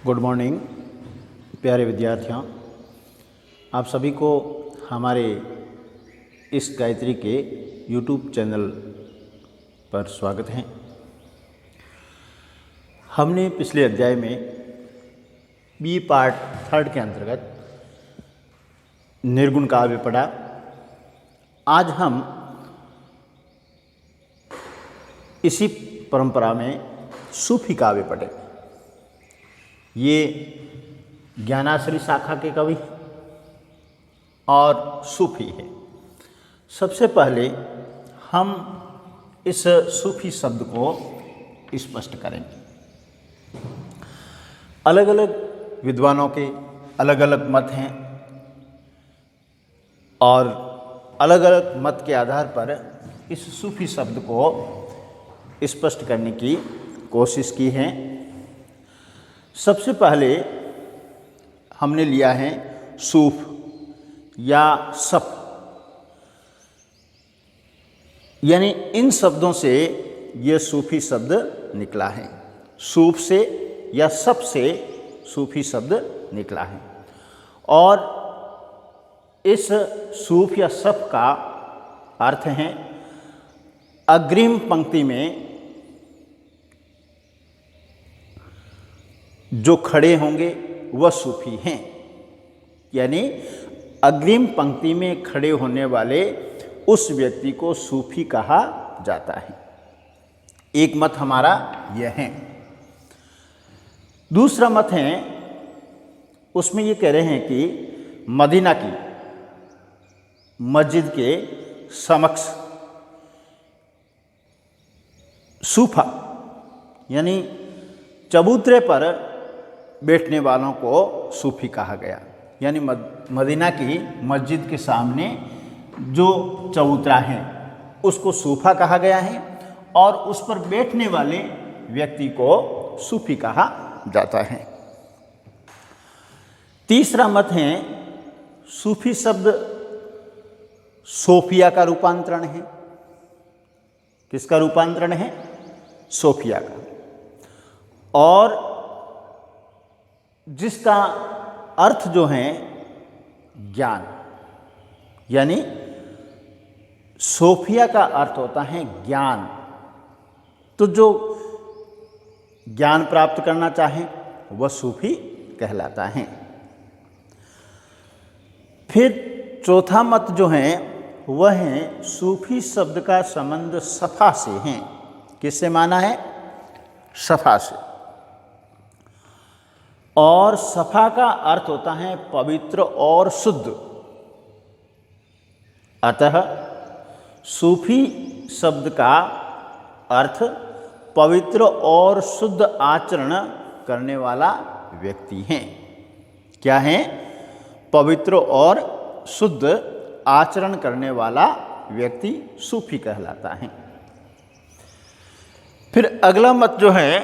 Good morning प्यारे विद्यार्थियों, आप सभी को हमारे इस गायत्री के यूट्यूब चैनल पर स्वागत है। हमने पिछले अध्याय में बी पार्ट 3 के अंतर्गत निर्गुण काव्य पढ़ा। आज हम इसी परंपरा में सूफी काव्य पढ़े। ये ज्ञानाश्री शाखा के कवि और सूफी है। सबसे पहले हम इस सूफी शब्द को स्पष्ट करेंगे। अलग अलग विद्वानों के अलग अलग मत हैं और अलग अलग मत के आधार पर इस सूफी शब्द को स्पष्ट करने की कोशिश की है। सबसे पहले हमने लिया है सूफ या सफ, यानी इन शब्दों से ये सूफी शब्द निकला है। सूफ से या सफ से सूफी शब्द निकला है और इस सूफ या सफ का अर्थ है अग्रिम पंक्ति में जो खड़े होंगे वह सूफी हैं, यानी अग्रिम पंक्ति में खड़े होने वाले उस व्यक्ति को सूफी कहा जाता है। एक मत हमारा यह है। दूसरा मत है, उसमें ये कह रहे हैं कि मदीना की मस्जिद के समक्ष सूफा यानी चबूतरे पर बैठने वालों को सूफी कहा गया। यानी मदीना की मस्जिद के सामने जो चबूतरा है उसको सूफा कहा गया है और उस पर बैठने वाले व्यक्ति को सूफी कहा जाता है। तीसरा मत है, सूफी शब्द सोफिया का रूपांतरण है। किसका रूपांतरण है? सोफिया का। और जिसका अर्थ जो है ज्ञान, यानी सोफिया का अर्थ होता है ज्ञान। तो जो ज्ञान प्राप्त करना चाहे वह सूफी कहलाता है। फिर चौथा मत जो है वह है सूफी शब्द का संबंध सफा से है। किससे माना है? सफा से। और सफा का अर्थ होता है पवित्र और शुद्ध। अतः सूफी शब्द का अर्थ पवित्र और शुद्ध आचरण करने वाला व्यक्ति है। क्या है? पवित्र और शुद्ध आचरण करने वाला व्यक्ति सूफी कहलाता है। फिर अगला मत जो है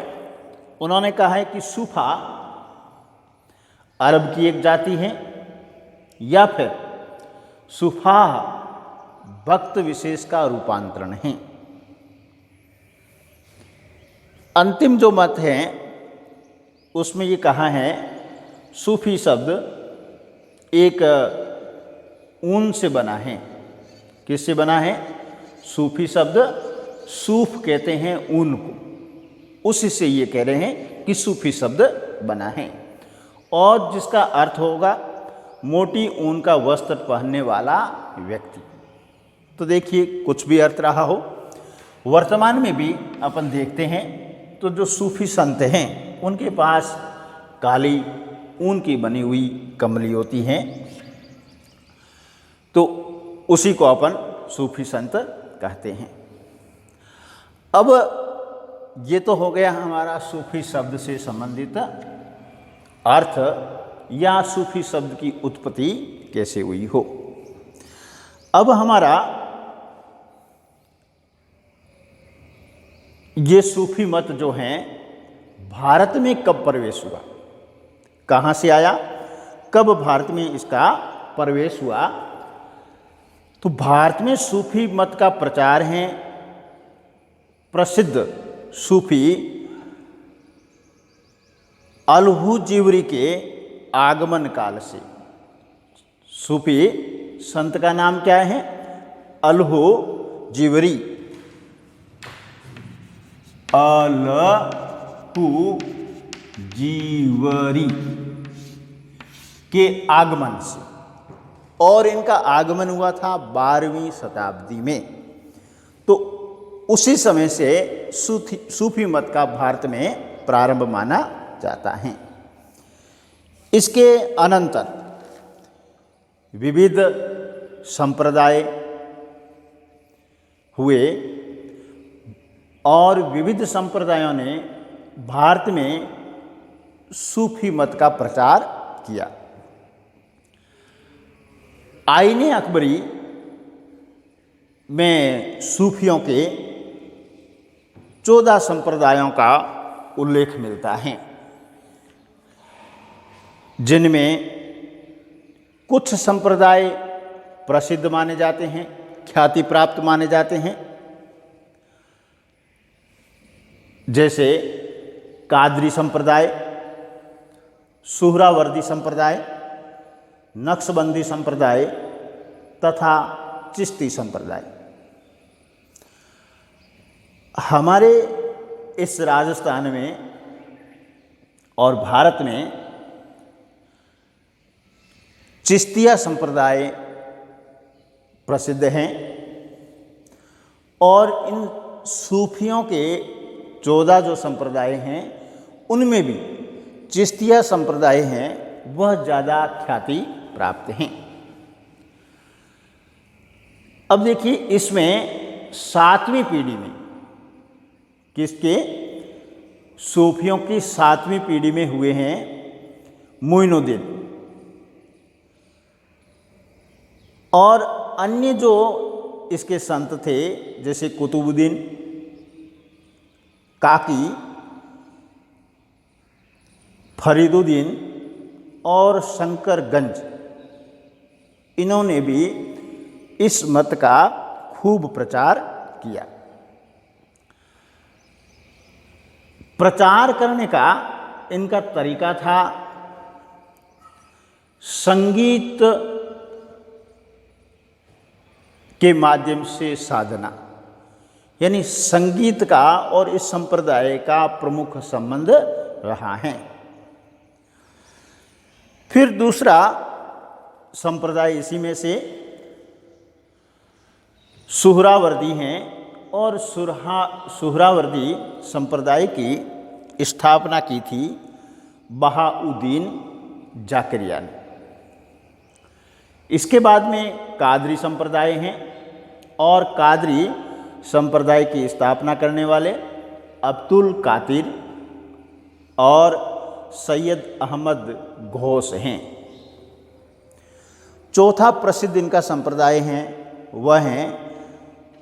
उन्होंने कहा है कि सूफा अरब की एक जाति है या फिर सूफा भक्त विशेष का रूपांतरण है। अंतिम जो मत है उसमें ये कहा है सूफी शब्द एक ऊन से बना है। किससे बना है? सूफी शब्द सूफ कहते हैं ऊन को, उसी से ये कह रहे हैं कि सूफी शब्द बना है और जिसका अर्थ होगा मोटी ऊन का वस्त्र पहनने वाला व्यक्ति। तो देखिए, कुछ भी अर्थ रहा हो, वर्तमान में भी अपन देखते हैं तो जो सूफी संत हैं उनके पास काली ऊन की बनी हुई कमली होती हैं, तो उसी को अपन सूफी संत कहते हैं। अब ये तो हो गया हमारा सूफी शब्द से संबंधित अर्थ या सूफी शब्द की उत्पत्ति कैसे हुई हो। अब हमारा ये सूफी मत जो है भारत में कब प्रवेश हुआ, कहाँ से आया, कब भारत में इसका प्रवेश हुआ? तो भारत में सूफी मत का प्रचार है प्रसिद्ध सूफी अलहू जीवरी के आगमन काल से, सूफी संत का नाम क्या है? अलहू जीवरी। अलहू जीवरी के आगमन से, और इनका आगमन हुआ था 12वीं शताब्दी में। तो उसी समय से सूफी मत का भारत में प्रारंभ माना जाता है। इसके अनंतर विविध संप्रदाय हुए और विविध संप्रदायों ने भारत में सूफी मत का प्रचार किया। आईने अकबरी में सूफियों के 14 संप्रदायों का उल्लेख मिलता है, जिनमें कुछ संप्रदाय प्रसिद्ध माने जाते हैं, ख्याति प्राप्त माने जाते हैं, जैसे कादरी संप्रदाय, सुहरावर्दी संप्रदाय, नक्शबंदी संप्रदाय तथा चिश्ती संप्रदाय। हमारे इस राजस्थान में और भारत में चिश्तिया संप्रदाय प्रसिद्ध हैं, और इन सूफियों के 14 जो संप्रदाय हैं उनमें भी चिश्तिया संप्रदाय हैं वह ज़्यादा ख्याति प्राप्त हैं। अब देखिए, इसमें 7वीं पीढ़ी में, किसके? सूफियों की 7वीं पीढ़ी में हुए हैं मोइनुद्दीन, और अन्य जो इसके संत थे जैसे कुतुबुद्दीन, काकी, फरीदुद्दीन और शंकरगंज, इन्होंने भी इस मत का खूब प्रचार किया। प्रचार करने का इनका तरीका था संगीत के माध्यम से साधना, यानी संगीत का और इस संप्रदाय का प्रमुख संबंध रहा है। फिर दूसरा संप्रदाय इसी में से सुहरावर्दी हैं, और सुहरावर्दी संप्रदाय की स्थापना की थी बहाउद्दीन जाकरिया ने। इसके बाद में कादरी संप्रदाय हैं, और कादरी संप्रदाय की स्थापना करने वाले अब्दुल कादिर और सैयद अहमद घोष हैं। चौथा प्रसिद्ध इनका संप्रदाय है वह है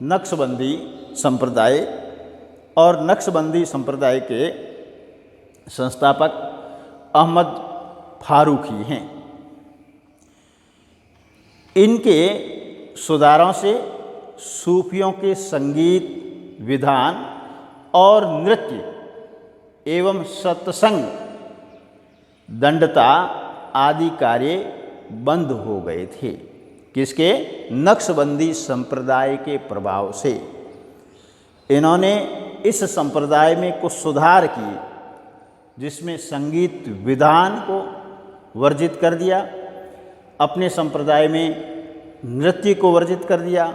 नक्शबंदी संप्रदाय, और नक्शबंदी संप्रदाय के संस्थापक अहमद फारूकी हैं। इनके सुधारों से सूफियों के संगीत, विधान और नृत्य एवं सत्संग, दंडता आदि कार्य बंद हो गए थे। किसके? नक्शबंदी संप्रदाय के प्रभाव से। इन्होंने इस संप्रदाय में कुछ सुधार किए, जिसमें संगीत विधान को वर्जित कर दिया, अपने संप्रदाय में नृत्य को वर्जित कर दिया,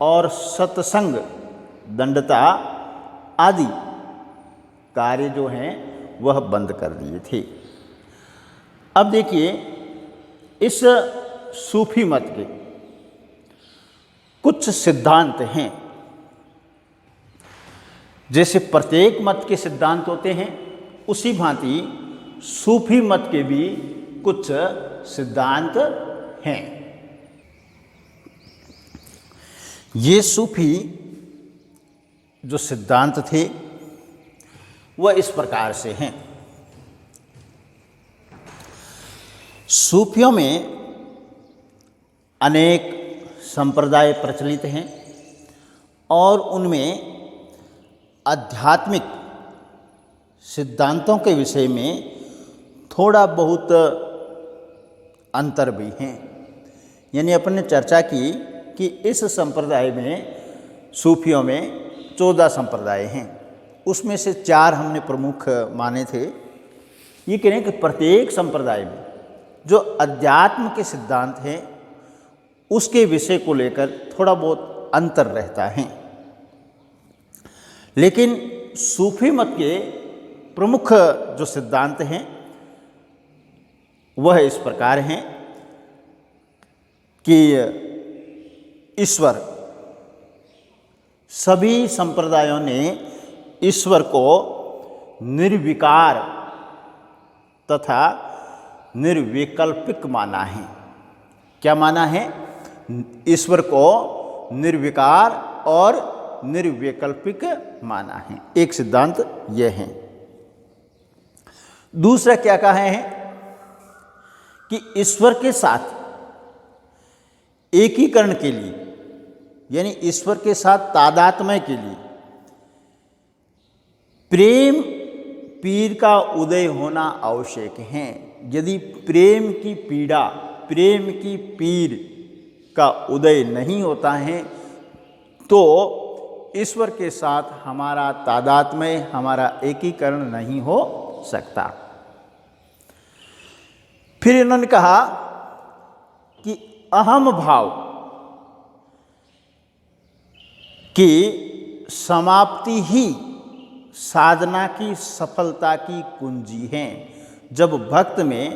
और सत्संग, दंडता आदि कार्य जो हैं वह बंद कर दिए थे। अब देखिए, इस सूफी मत के कुछ सिद्धांत हैं। जैसे प्रत्येक मत के सिद्धांत होते हैं, उसी भांति सूफी मत के भी कुछ सिद्धांत हैं। ये सूफी जो सिद्धांत थे वह इस प्रकार से हैं। सूफियों में अनेक संप्रदाय प्रचलित हैं, और उनमें आध्यात्मिक सिद्धांतों के विषय में थोड़ा बहुत अंतर भी हैं। यानी अपन ने चर्चा की कि इस संप्रदाय में, सूफियों में 14 संप्रदाय हैं, उसमें से 4 हमने प्रमुख माने थे। ये कह रहे हैं कि प्रत्येक संप्रदाय में जो अध्यात्म के सिद्धांत हैं उसके विषय को लेकर थोड़ा बहुत अंतर रहता है, लेकिन सूफी मत के प्रमुख जो सिद्धांत हैं वह इस प्रकार हैं कि ईश्वर, सभी संप्रदायों ने ईश्वर को निर्विकार तथा निर्विकल्पिक माना है। क्या माना है? ईश्वर को निर्विकार और निर्विकल्पिक माना है। एक सिद्धांत यह है। दूसरा क्या कहा है कि ईश्वर के साथ एकीकरण के लिए, यानी ईश्वर के साथ तादात्म्य के लिए प्रेम पीर का उदय होना आवश्यक है। यदि प्रेम की पीड़ा, प्रेम की पीर का उदय नहीं होता है तो ईश्वर के साथ हमारा तादात्म्य, हमारा एकीकरण नहीं हो सकता। फिर इन्होंने कहा कि अहम भाव की समाप्ति ही साधना की सफलता की कुंजी है। जब भक्त में,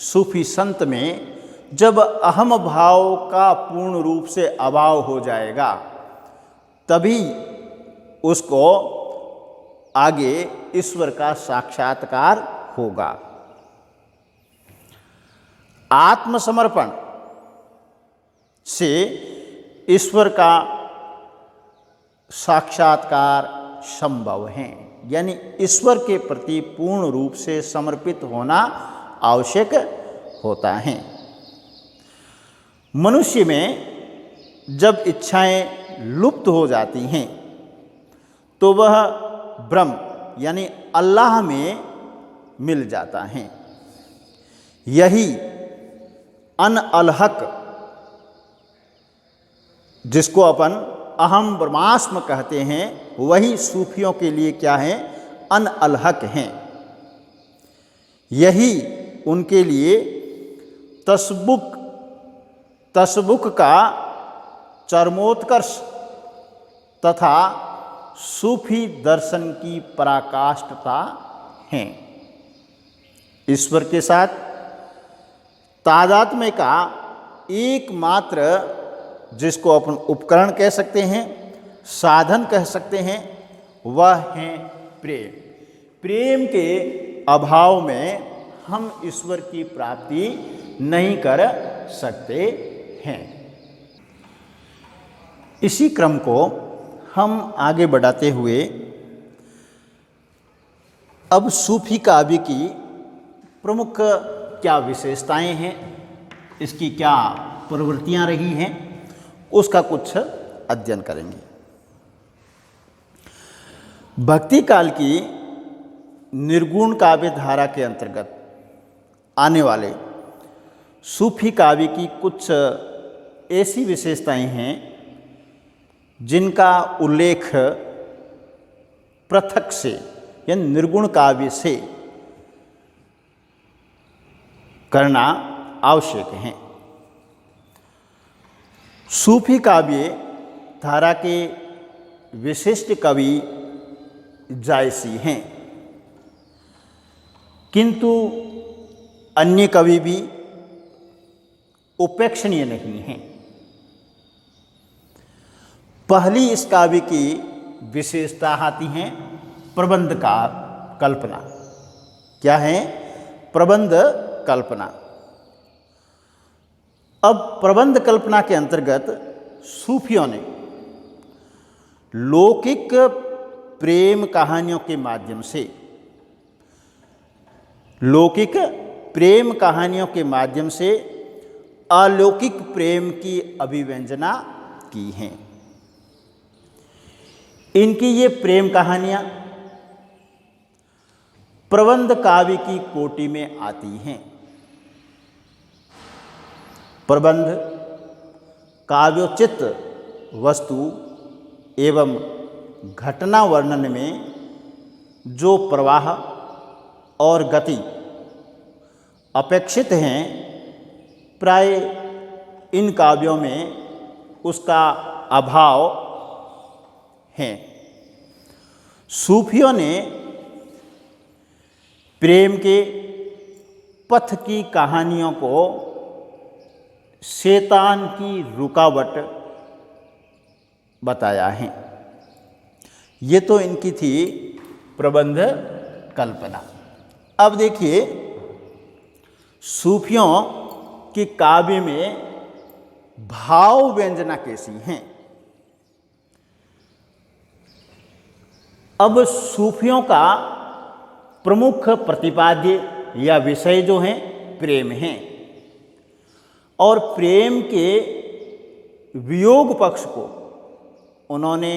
सूफी संत में जब अहम भाव का पूर्ण रूप से अभाव हो जाएगा तभी उसको आगे ईश्वर का साक्षात्कार होगा। आत्मसमर्पण से ईश्वर का साक्षात्कार संभव है, यानी ईश्वर के प्रति पूर्ण रूप से समर्पित होना आवश्यक होता है। मनुष्य में जब इच्छाएं लुप्त हो जाती हैं तो वह ब्रह्म यानी अल्लाह में मिल जाता है। यही अनअलहक, जिसको अपन अहम ब्रह्मास्म कहते हैं, वही सूफियों के लिए क्या है? अनअलहक हैं। यही उनके लिए तसबुक का चरमोत्कर्ष तथा सूफी दर्शन की पराकाष्ठता है। ईश्वर के साथ तादात्म्य का एकमात्र, जिसको अपन उपकरण कह सकते हैं, साधन कह सकते हैं, वह है प्रेम। प्रेम के अभाव में हम ईश्वर की प्राप्ति नहीं कर सकते हैं। इसी क्रम को हम आगे बढ़ाते हुए अब सूफी काव्य की प्रमुख क्या विशेषताएं हैं, इसकी क्या प्रवृत्तियां रही हैं, उसका कुछ अध्ययन करेंगे। भक्ति काल की निर्गुण काव्य धारा के अंतर्गत आने वाले सूफी काव्य की कुछ ऐसी विशेषताएं हैं जिनका उल्लेख पृथक से यानी निर्गुण काव्य से करना आवश्यक है। सूफी काव्य धारा के विशिष्ट कवि जायसी हैं, किंतु अन्य कवि भी उपेक्षणीय नहीं हैं। पहली इस काव्य की विशेषता आती हैं प्रबंध का कल्पना। क्या है? प्रबंध कल्पना। अब प्रबंध कल्पना के अंतर्गत सूफियों ने लौकिक प्रेम कहानियों के माध्यम से, लौकिक प्रेम कहानियों के माध्यम से अलौकिक प्रेम की अभिव्यंजना की हैं। इनकी ये प्रेम कहानियाँ प्रबंध काव्य की कोटि में आती हैं। प्रबंध काव्योचित वस्तु एवं घटना वर्णन में जो प्रवाह और गति अपेक्षित हैं, प्राय इन काव्यों में उसका अभाव है। सूफियों ने प्रेम के पथ की कहानियों को शैतान की रुकावट बताया है। ये तो इनकी थी प्रबंध कल्पना। अब देखिए सूफियों की काव्य में भाव व्यंजना कैसी हैं। अब सूफियों का प्रमुख प्रतिपाद्य या विषय जो हैं प्रेम हैं, और प्रेम के वियोग पक्ष को उन्होंने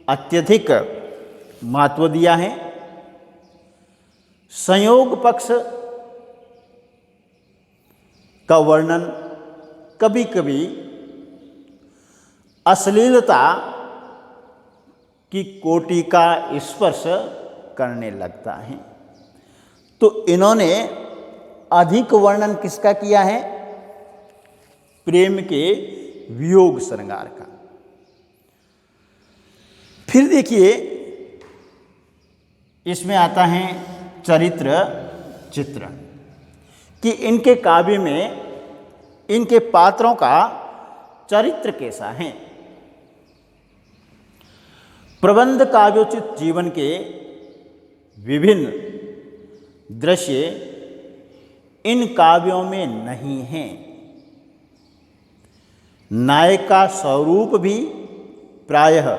अत्यधिक महत्व दिया है। संयोग पक्ष का वर्णन कभी कभी अश्लीलता की कोटि का स्पर्श करने लगता है। तो इन्होंने अधिक वर्णन किसका किया है? प्रेम के वियोग श्रृंगार का। फिर देखिए इसमें आता है चरित्र चित्रण, कि इनके काव्य में इनके पात्रों का चरित्र कैसा है। प्रबंध काव्योचित जीवन के विभिन्न दृश्य इन काव्यों में नहीं हैं। नायक का स्वरूप भी प्रायः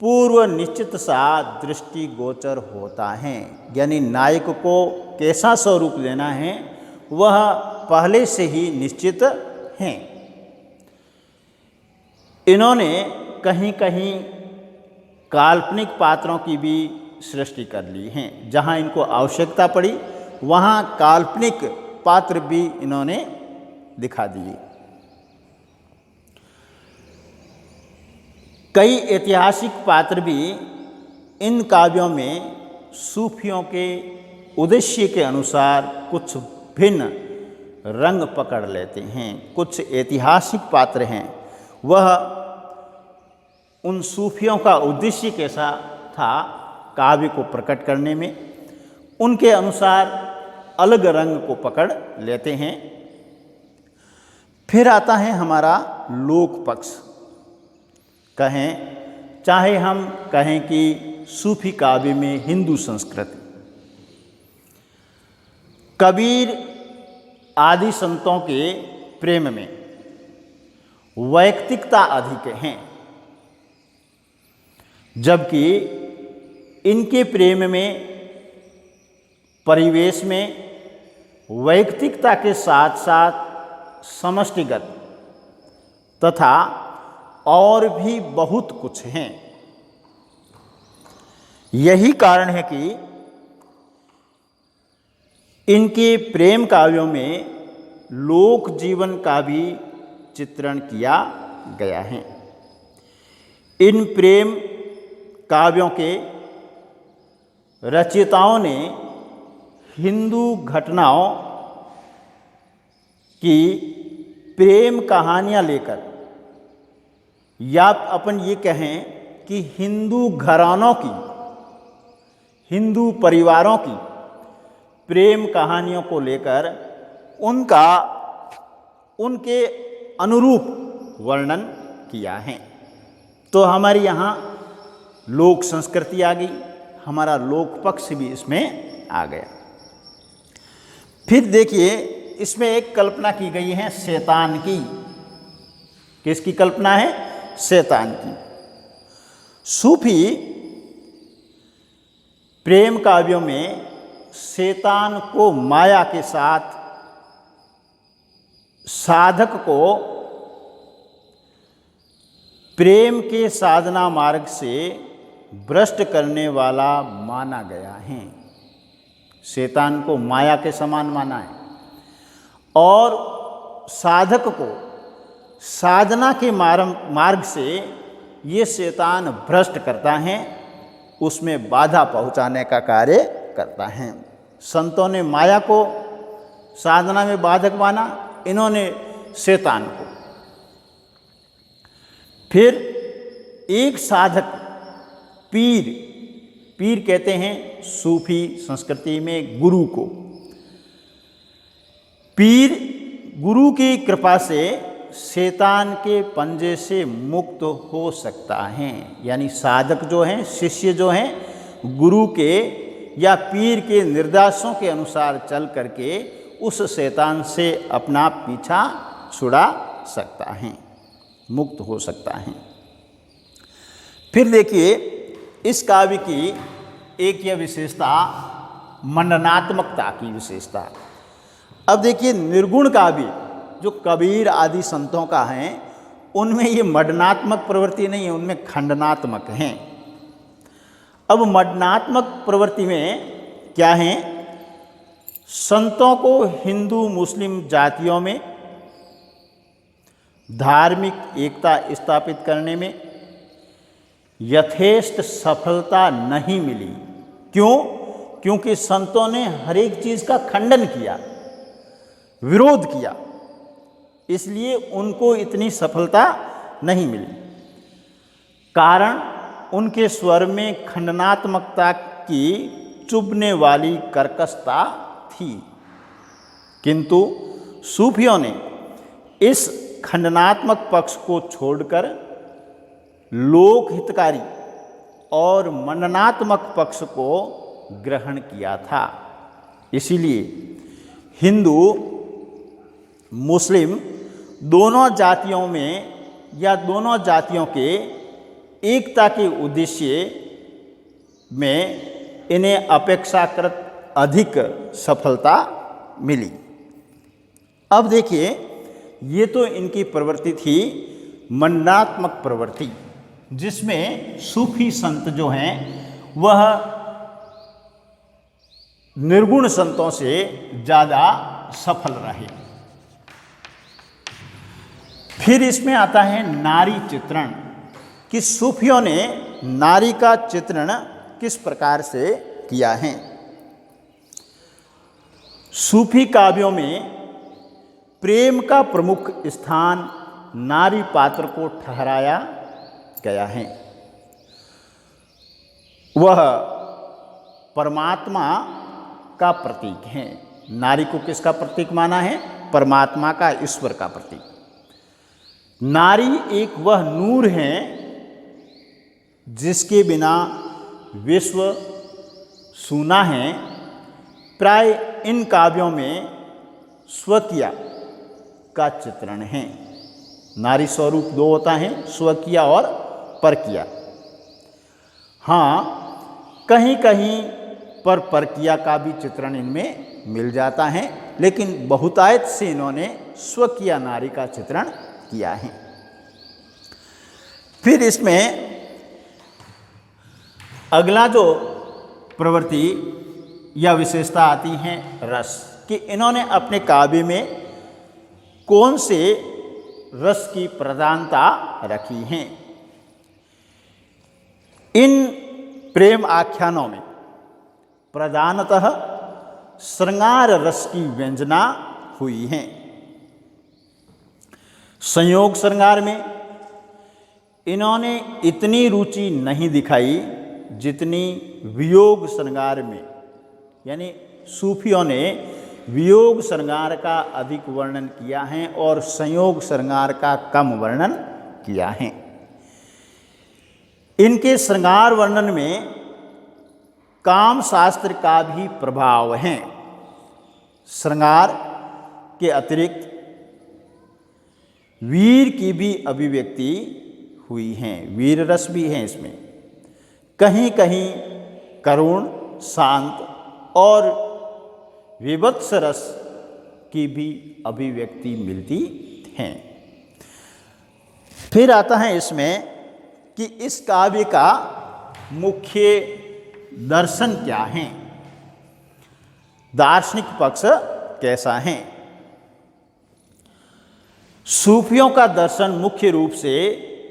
पूर्व निश्चित सा दृष्टिगोचर होता है। यानी नायक को कैसा स्वरूप लेना है वह पहले से ही निश्चित हैं। इन्होंने कहीं कहीं काल्पनिक पात्रों की भी सृष्टि कर ली है। जहाँ इनको आवश्यकता पड़ी वहाँ काल्पनिक पात्र भी इन्होंने दिखा दिए। कई ऐतिहासिक पात्र भी इन काव्यों में सूफियों के उद्देश्य के अनुसार कुछ भिन्न रंग पकड़ लेते हैं। कुछ ऐतिहासिक पात्र हैं, वह उन सूफियों का उद्देश्य कैसा था काव्य को प्रकट करने में, उनके अनुसार अलग रंग को पकड़ लेते हैं। फिर आता है हमारा लोक पक्ष। कहें चाहे हम कहें कि सूफी काव्य में हिंदू संस्कृति, कबीर आदि संतों के प्रेम में वैयक्तिकता अधिक हैं, जबकि इनके प्रेम में परिवेश में वैयक्तिकता के साथ साथ समष्टिगत तथा और भी बहुत कुछ हैं। यही कारण है कि इनके प्रेम काव्यों में लोक जीवन का भी चित्रण किया गया है। इन प्रेम काव्यों के रचयिताओं ने हिंदू घटनाओं की प्रेम कहानियाँ लेकर, या अपन ये कहें कि हिंदू घरानों की, हिंदू परिवारों की प्रेम कहानियों को लेकर उनके अनुरूप वर्णन किया है। तो हमारे यहाँ लोक संस्कृति आ गई, हमारा लोक पक्ष भी इसमें आ गया। फिर देखिए इसमें एक कल्पना की गई है शैतान की। किसकी कल्पना है? शैतान की। सूफी प्रेम काव्यों में शैतान को माया के साथ साधक को प्रेम के साधना मार्ग से भ्रष्ट करने वाला माना गया है। शैतान को माया के समान माना है और साधक को साधना के मार्ग से ये शैतान भ्रष्ट करता है, उसमें बाधा पहुंचाने का कार्य करता है। संतों ने माया को साधना में बाधक माना, इन्होंने शैतान को। फिर एक साधक पीर कहते हैं सूफी संस्कृति में गुरु को। पीर गुरु की कृपा से शैतान के पंजे से मुक्त हो सकता है। यानी साधक जो हैं, शिष्य जो हैं, गुरु के या पीर के निर्देशों के अनुसार चल करके उस शैतान से अपना पीछा छुड़ा सकता है, मुक्त हो सकता है। फिर देखिए इस काव्य की एक यह विशेषता, मंडनात्मकता की विशेषता। अब देखिए निर्गुण काव्य जो कबीर आदि संतों का है, उनमें ये मंडनात्मक प्रवृत्ति नहीं है, उनमें खंडनात्मक हैं। अब मंडनात्मक प्रवृत्ति में क्या है? संतों को हिंदू मुस्लिम जातियों में धार्मिक एकता स्थापित करने में यथेष्ट सफलता नहीं मिली। क्यों? क्योंकि संतों ने हर एक चीज का खंडन किया, विरोध किया, इसलिए उनको इतनी सफलता नहीं मिली। कारण उनके स्वर में खंडनात्मकता की चुभने वाली कर्कशता थी। किंतु सूफियों ने इस खंडनात्मक पक्ष को छोड़कर लोक हितकारी और मंडनात्मक पक्ष को ग्रहण किया था। इसीलिए हिंदू मुस्लिम दोनों जातियों में या दोनों जातियों के एकता के उद्देश्य में इन्हें अपेक्षाकृत अधिक सफलता मिली। अब देखिए ये तो इनकी प्रवृत्ति थी मंडनात्मक प्रवृत्ति, जिसमें सूफी संत जो हैं वह निर्गुण संतों से ज़्यादा सफल रहे। फिर इसमें आता है नारी चित्रण, कि सूफियों ने नारी का चित्रण किस प्रकार से किया है। सूफी काव्यों में प्रेम का प्रमुख स्थान नारी पात्र को ठहराया गया है। वह परमात्मा का प्रतीक है। नारी को किसका प्रतीक माना है? परमात्मा का, ईश्वर का प्रतीक। नारी एक वह नूर है जिसके बिना विश्व सूना है। प्राय इन काव्यों में स्वकीय का चित्रण है। नारी स्वरूप दो होता है, स्वकीय और परकीय। हाँ, कहीं कहीं पर परकीय का भी चित्रण इनमें मिल जाता है, लेकिन बहुतायत से इन्होंने स्वकीय नारी का चित्रण किया है। फिर इसमें अगला जो प्रवृत्ति या विशेषता आती है रस, कि इन्होंने अपने काव्य में कौन से रस की प्रधानता रखी है। इन प्रेम आख्यानों में प्रधानतः श्रृंगार रस की व्यंजना हुई है। संयोग श्रृंगार में इन्होंने इतनी रुचि नहीं दिखाई जितनी वियोग श्रृंगार में, यानी सूफियों ने वियोग श्रृंगार का अधिक वर्णन किया है और संयोग श्रृंगार का कम वर्णन किया है। इनके श्रृंगार वर्णन में काम शास्त्र का भी प्रभाव है। श्रृंगार के अतिरिक्त वीर की भी अभिव्यक्ति हुई है, वीर रस भी है इसमें। कहीं कहीं करुण, शांत और विभत्स रस की भी अभिव्यक्ति मिलती है। फिर आता है इसमें कि इस काव्य का मुख्य दर्शन क्या हैं, दार्शनिक पक्ष कैसा है। सूफियों का दर्शन मुख्य रूप से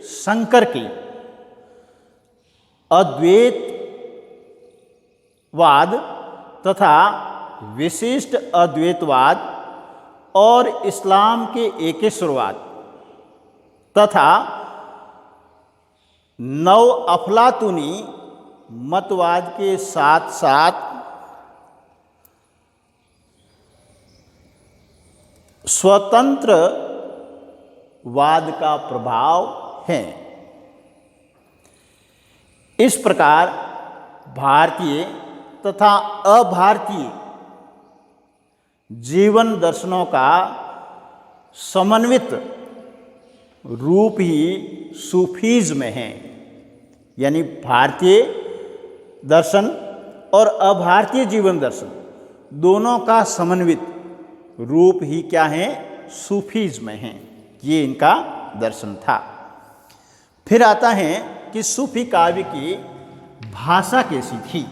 शंकर के अद्वैतवाद तथा विशिष्ट अद्वैतवाद और इस्लाम के एकेश्वरवाद तथा नव अफलातूनी मतवाद के साथ साथ स्वतंत्रवाद का प्रभाव है। इस प्रकार भारतीय तथा अभारतीय जीवन दर्शनों का समन्वित रूप ही सूफीज्म है। यानी भारतीय दर्शन और अभारतीय जीवन दर्शन दोनों का समन्वित रूप ही क्या है, सूफीज्म है। ये इनका दर्शन था। फिर आता है कि सूफी काव्य की भाषा कैसी थी,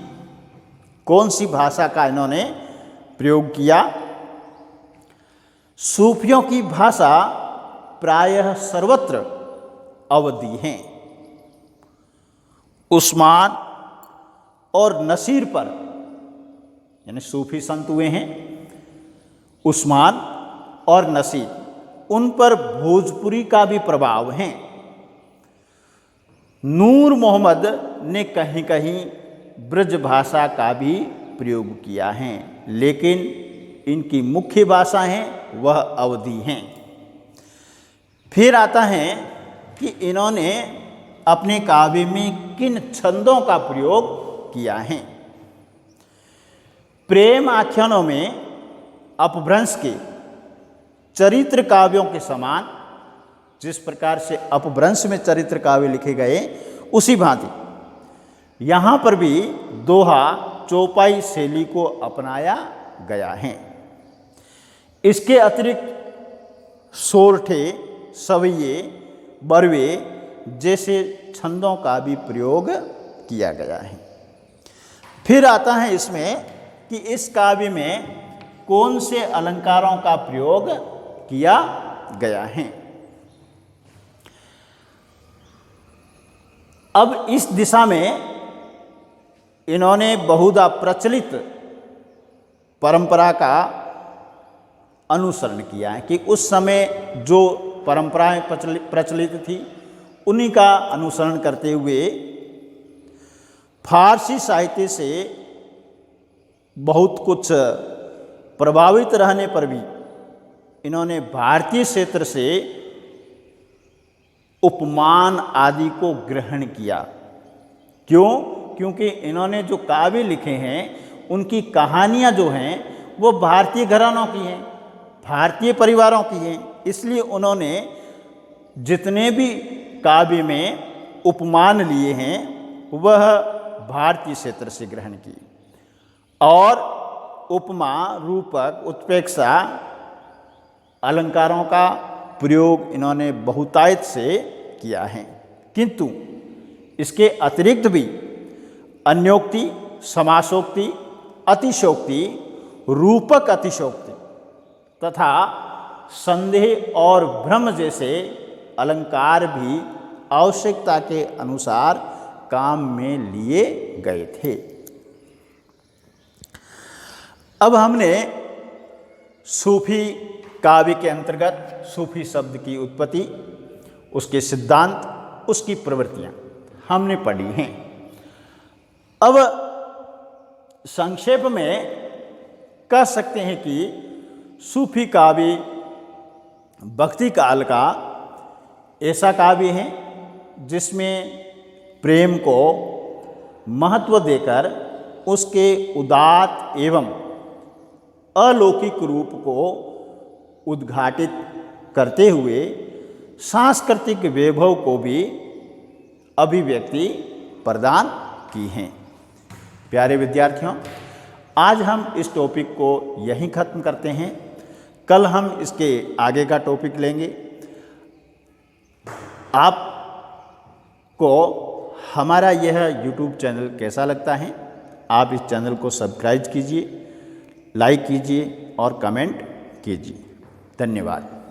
कौन सी भाषा का इन्होंने प्रयोग किया। सूफियों की भाषा प्रायः सर्वत्र अवधि हैं। उस्मान और नसीर पर, यानी सूफी संत हुए हैं उस्मान और नसीर, उन पर भोजपुरी का भी प्रभाव है। नूर मोहम्मद ने कहीं कहीं ब्रज भाषा का भी प्रयोग किया है, लेकिन इनकी मुख्य भाषा है वह अवधी हैं। फिर आता है कि इन्होंने अपने काव्य में किन छंदों का प्रयोग किया है। प्रेम आख्यानों में अपभ्रंश के चरित्र काव्यों के समान, जिस प्रकार से अपभ्रंश में चरित्र काव्य लिखे गए उसी भांति यहाँ पर भी दोहा चौपाई शैली को अपनाया गया है। इसके अतिरिक्त सोरठे, सवैये, बरवे जैसे छंदों का भी प्रयोग किया गया है। फिर आता है इसमें कि इस काव्य में कौन से अलंकारों का प्रयोग किया गया है। अब इस दिशा में इन्होंने बहुधा प्रचलित परंपरा का अनुसरण किया है कि उस समय जो परंपराएं प्रचलित थी उन्हीं का अनुसरण करते हुए फारसी साहित्य से बहुत कुछ प्रभावित रहने पर भी इन्होंने भारतीय क्षेत्र से उपमान आदि को ग्रहण किया। क्यों? क्योंकि इन्होंने जो काव्य लिखे हैं उनकी कहानियाँ जो हैं वो भारतीय घरानों की हैं, भारतीय परिवारों की हैं। इसलिए उन्होंने जितने भी काव्य में उपमान लिए हैं वह भारतीय क्षेत्र से ग्रहण किए और उपमा, रूपक, उत्प्रेक्षा अलंकारों का प्रयोग इन्होंने बहुतायत से किया है। किंतु इसके अतिरिक्त भी अन्योक्ति, समासोक्ति, अतिशोक्ति, रूपक अतिशोक्ति तथा संदेह और भ्रम जैसे अलंकार भी आवश्यकता के अनुसार काम में लिए गए थे। अब हमने सूफी काव्य के अंतर्गत सूफी शब्द की उत्पत्ति, उसके सिद्धांत, उसकी प्रवृत्तियां हमने पढ़ी हैं। अब संक्षेप में कह सकते हैं कि सूफी काव्य भक्ति काल का ऐसा काव्य है जिसमें प्रेम को महत्व देकर उसके उदात्त एवं अलौकिक रूप को उद्घाटित करते हुए सांस्कृतिक वैभव को भी अभिव्यक्ति प्रदान की हैं। प्यारे विद्यार्थियों, आज हम इस टॉपिक को यहीं ख़त्म करते हैं। कल हम इसके आगे का टॉपिक लेंगे। आपको हमारा यह YouTube चैनल कैसा लगता है, आप इस चैनल को सब्सक्राइब कीजिए, लाइक कीजिए और कमेंट कीजिए। धन्यवाद।